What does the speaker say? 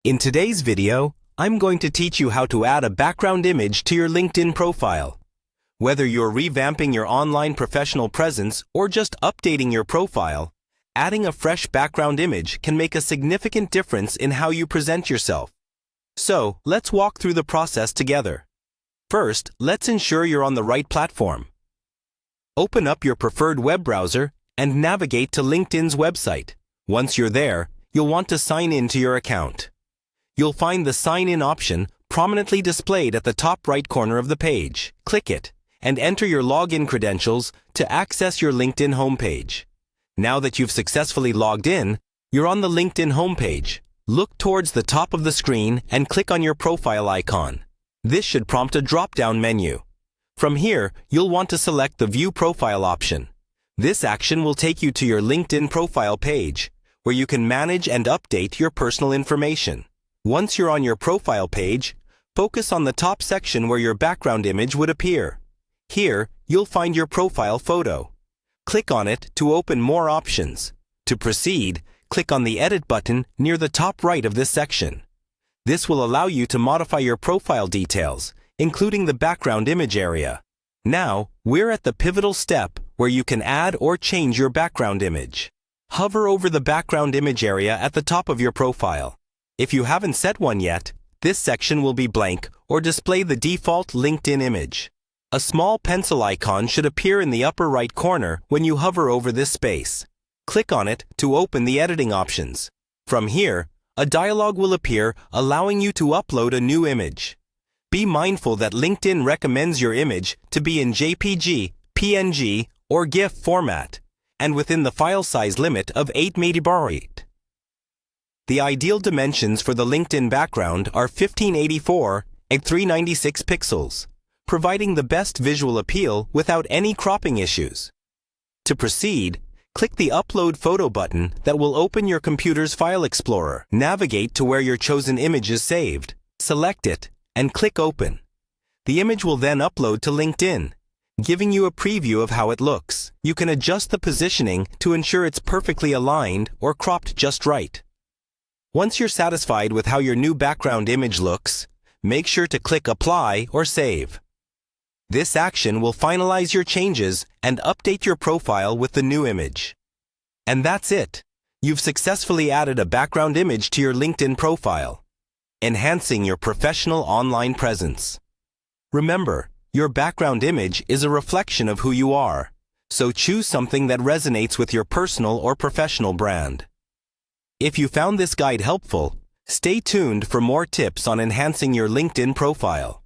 In today's video, I'm going to teach you how to add a background image to your LinkedIn profile. Whether you're revamping your online professional presence or just updating your profile, adding a fresh background image can make a significant difference in how you present yourself. So, let's walk through the process together. First, let's ensure you're on the right platform. Open up your preferred web browser and navigate to LinkedIn's website. Once you're there, you'll want to sign in to your account. You'll find the Sign In option prominently displayed at the top right corner of the page. Click it and enter your login credentials to access your LinkedIn homepage. Now that you've successfully logged in, you're on the LinkedIn homepage. Look towards the top of the screen and click on your profile icon. This should prompt a drop-down menu. From here, you'll want to select the View Profile option. This action will take you to your LinkedIn profile page, where you can manage and update your personal information. Once you're on your profile page, focus on the top section where your background image would appear. Here, you'll find your profile photo. Click on it to open more options. To proceed, click on the Edit button near the top right of this section. This will allow you to modify your profile details, including the background image area. Now, we're at the pivotal step where you can add or change your background image. Hover over the background image area at the top of your profile. If you haven't set one yet, this section will be blank or display the default LinkedIn image. A small pencil icon should appear in the upper right corner when you hover over this space. Click on it to open the editing options. From here, a dialog will appear allowing you to upload a new image. Be mindful that LinkedIn recommends your image to be in JPG, PNG, or GIF format, and within the file size limit of 8 MB. The ideal dimensions for the LinkedIn background are 1584 and 396 pixels, providing the best visual appeal without any cropping issues. To proceed, click the Upload Photo button that will open your computer's file explorer. Navigate to where your chosen image is saved, select it, and click Open. The image will then upload to LinkedIn, giving you a preview of how it looks. You can adjust the positioning to ensure it's perfectly aligned or cropped just right. Once you're satisfied with how your new background image looks, make sure to click Apply or Save. This action will finalize your changes and update your profile with the new image. And that's it. You've successfully added a background image to your LinkedIn profile, enhancing your professional online presence. Remember, your background image is a reflection of who you are, so choose something that resonates with your personal or professional brand. If you found this guide helpful, stay tuned for more tips on enhancing your LinkedIn profile.